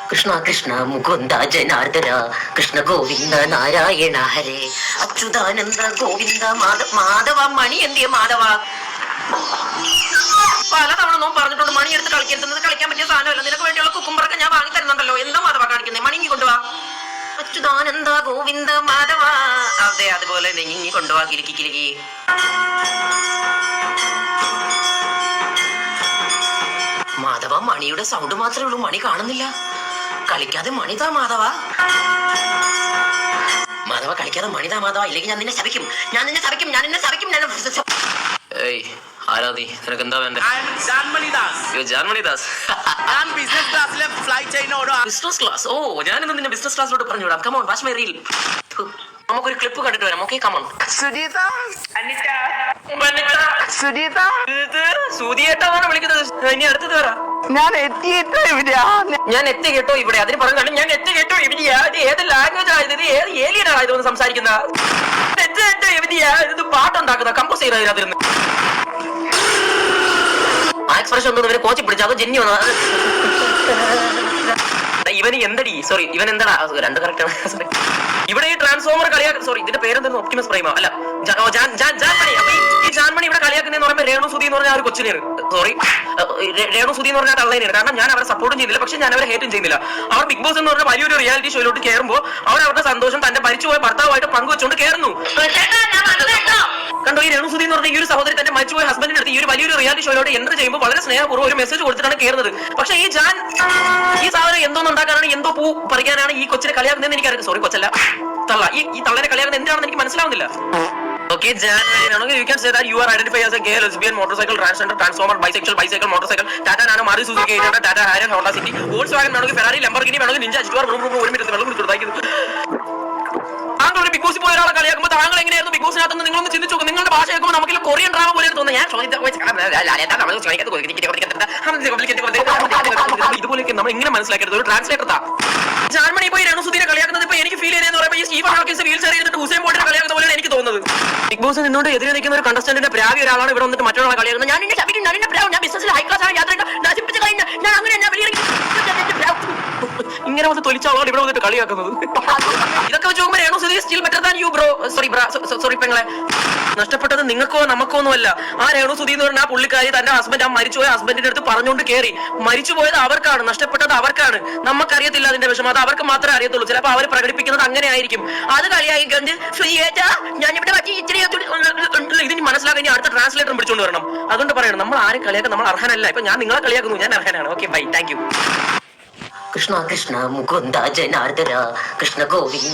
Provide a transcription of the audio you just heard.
കൃഷ്ണ കൃഷ്ണ മുകുന്ദ ജനാർദ്ദന കൃഷ്ണ ഗോവിന്ദ നാരായണ ഹരേ അച്യുതാനന്ദ ഗോവിന്ദ മാധവ മണി എന്തിയ മാധവ. പലതവണ നോൻ പറഞ്ഞിട്ടുണ്ട് മണി എടുത്ത് കളിക്കരുത്, കളിക്കാൻ പറ്റിയ സാധനമല്ല, നിനക്ക് വേണ്ടിയുള്ള കുക്കുമ്പറൊക്കെ ഞാൻ വാങ്ങി തരുന്നുണ്ടല്ലോ, എന്താ മാധവ കാണിക്കുന്നത്? മണി കൊണ്ടുവാ. അച്യുതാനന്ദ ഗോവിന്ദ മാധവ. അതെ, അതുപോലെ നെഞ്ഞി കൊണ്ടുവാ. കിലുക്കി കിലുക്കി. മാധവ മണിയുടെ സൗണ്ട് മാത്രമേ ഉള്ളൂ, മണി കാണുന്നില്ല. കളിക്കാതെ മണിതാ മാധവ. മാധവ കളിക്കാതെ മണിതാ മാധവ, ഇല്ലെങ്കിൽ ഞാൻ നിന്നെ ശപിക്കും, ഞാൻ നിന്നെ ശപിക്കും, ഞാൻ നിന്നെ ശപിക്കും. ഏയ് ആരാ നീ? നിനക്ക് എന്താ വേണ്ടേ? Business class? ഓ, ഞാനിന്ന് നിന്നെ ബിസിനസ് ക്ലാസ്സിലോട്ട് പറഞ്ഞു വിടാം. Come on, watch my reel. നമുക്കൊരു ക്ലിപ്പ് കണ്ടിട്ട് വരാം. Okay, come on. സുധിയേട്ടാണ് വിളിക്കുന്നത്. ഇനി അടുത്തത് വരാം. ഞാൻ എത്തിയിട്ടോ ഇവിടെയാ. ഞാൻ എത്തി കേട്ടോ ഇവിടെ. അതിന് പറഞ്ഞു ഞാൻ എത്തി കേട്ടോ എവിടെയാ. ഇത് ഏത് ലാംഗ്വേജ് ആയത്? ഇത് ഏത് ഏലിയനാണ് ഇതൊന്ന് സംസാരിക്കുന്ന? എവിടെയാ ഇത് പാട്ടുണ്ടാക്കുന്ന കമ്പോസ് ചെയ്ത അതിനകത്തിരുന്ന്? ആ എക്സ്പ്രഷൻ ഒന്നും ഇവരെ കോച്ചി പിടിച്ച അതോ ജെന്നി വന്നോ? ഇവന് എന്തടി? സോറി, ഇവൻ എന്താടാ? രണ്ട് കറക്റ്റ് ആണ്. സോറി, ഇവിടെ ഈ ട്രാൻസ്ഫോമർ കളിയാക്കുന്ന, സോറി ഇതിന്റെ പേരെന്തായിരുന്നു? ഒപ്റ്റിമസ് പ്രൈമ അല്ല, ജാൻമണി. അപ്പൊ ഈ ജാൻമണി ഇവിടെ കളിയാക്കുന്നതെന്ന് പറയുമ്പോൾ രേണു സുധി എന്ന് പറഞ്ഞ ഒരു കൊച്ചിനെയാണ്. സോറി, രേണു സുധി എന്ന് പറഞ്ഞ തള്ളേനെയാണ്. കാരണം ഞാൻ അവരെ സപ്പോർട്ടും ചെയ്യുന്നില്ല, പക്ഷെ ഞാൻ അവരെ ഹേറ്റും ചെയ്യുന്നില്ല. അവർ ബിഗ് ബോസ് എന്ന് പറഞ്ഞ വലിയൊരു റിയാലിറ്റി ഷോയിലോട്ട് കയറുമ്പോൾ അവർ അവരുടെ സന്തോഷം തന്റെ മരിച്ചുപോയ ഭർത്താവായിട്ട് പങ്കുവെച്ചുകൊണ്ട് കയറുന്നു. കണ്ടോ, ഈ രേണു സുധി എന്ന് പറഞ്ഞ ഈ ഒരു സഹോദരി തന്റെ മരിച്ചുപോയ ഹസ്ബൻഡിന്റെ അടുത്ത് ഈ ഒരു വലിയൊരു റിയാലിറ്റി ഷോയിലോട്ട് എൻ്റർ ചെയ്യുമ്പോൾ വളരെ സ്നേഹപൂർവ്വം ഒരു മെസ്സേജ് കൊടുത്തിട്ടാണ് കയറുന്നത്. പക്ഷേ ഈ സാധനം എന്തോന്നുണ്ടാക്കാനാണ്, എന്തോ പൂ പറിക്കാനാണ് ഈ കൊച്ചിനെ കളിയാക്കുന്നതെന്ന് എനിക്കറിയാം. സോറി, കൊച്ചല്ല, തള്ള. ഈ തള്ളനെ കളിയാക്കുന്നത് എന്തിനാണെന്ന് എനിക്ക് മനസ്സിലാവുന്നില്ല. Okay, Jan, you can say that you are identified as a gay, lesbian, motorcycle, transgender, transformer, bisexual, motorcycle, Tata Nano, Maruti Suzuki 800, Tata Harrier, Honda City, Volkswagen, Ferrari, Lamborghini, Ninja, Jaguar, ഒരു minute. താങ്കൾ ഒരു big ബോസിൽ പോയ ഒരാളെ കളിയാക്കുമ്പോൾ താങ്കൾ എങ്ങനെയായിരുന്നു big ബോസിനകത്ത്? നിങ്ങളൊന്ന് ചിന്തിച്ചു നോക്കും. നിങ്ങളുടെ ഭാഷ കേൾക്കുമ്പോൾ നമുക്ക് കൊറിയൻ ഡ്രാമ പോലെ തോന്നുന്നു. ഞാൻ ഇതുപോലെയൊക്കെ നമ്മൾ ഇങ്ങനെ മനസ്സിലാക്കരുത്. ഒരു ട്രാൻസ്ലേറ്റർ ജാൻമണി പോയി രേണുസുധീനെ കളിയാക്കുന്നത് ഇപ്പൊ എനിക്ക് ഫീൽ ചെയ്യുന്നത് പറയുമ്പോൾ ഈ സ്റ്റീഫൻ ഹോക്കിൻസ് വീൽ ചെയർ ചെയ്തിട്ട് ഹുസൈൻ ബോൾട്ടിനെ കളിയാക്കുന്ന പോലെയാണ് എനിക്ക് തോന്നുന്നത്. ബിഗ് ബോസ് നിന്നോട് എതിരെ നിൽക്കുന്ന ഒരു കണ്ടസ്റ്റന്റിന്റെ പ്രാവി ഒരാളാണ് ഇവിടെ വന്നിട്ട് മറ്റൊരാളെ കളിയാക്കുന്നത്. ഞാൻ ഞാൻ ബിസിനസ്സിൽ ഹൈ ക്ലാസ് ആണ്, യാത്ര ഞാൻ അങ്ങനെ ഇങ്ങനെ വന്ന് തൊലിച്ച ആളാണ് ഇവിടെ വന്നിട്ട് കളിയാക്കുന്നത്. ഇതൊക്കെ വെച്ച് നോക്കുമ്പോൾ Renu Sudhi still better than you bro. Sorry പെങ്ങളെ, നഷ്ടപ്പെട്ടത് നിങ്ങൾക്കോ നമുക്കോ ഒന്നുമല്ല. ആ രേണുസുധി എന്ന് പറഞ്ഞാൽ ആ പുള്ളിക്കാരി തന്റെ ഹസ്ബൻഡ്, ആ മരിച്ചുപോയ ഹസ്ബൻഡിന്റെ അടുത്ത് പറഞ്ഞുകൊണ്ട് കയറി. മരിച്ചുപോയത് അവർക്കാണ്, നഷ്ടപ്പെട്ടത് അവർക്കാണ്. നമുക്കറിയത്തില്ല അതിന്റെ വിഷമം, അത് അവർക്ക് മാത്രമേ അറിയത്തുള്ളൂ. ചിലപ്പോൾ അവർ പ്രകടിപ്പിക്കുന്നത് അങ്ങനെ ആയിരിക്കും. അത് കളിയായിക്കൊണ്ട് ഞാനിവിടെ ഇതിന് മനസ്സിലാക്കാൻ ഇനി അടുത്ത ട്രാൻസ്ലേറ്റർ പിടിച്ചുകൊണ്ട് വരണം. അതുകൊണ്ട് പറയണം, നമ്മൾ ആരും കളിയാക്കാൻ നമ്മൾ അർഹനല്ല. ഇപ്പൊ ഞാൻ നിങ്ങളെ കളിയാക്കുന്നു, ഞാൻ അർഹനാണ്. Okay, bye, thank you. Krishna Krishna Mukunda Janardana Krishna Govinda.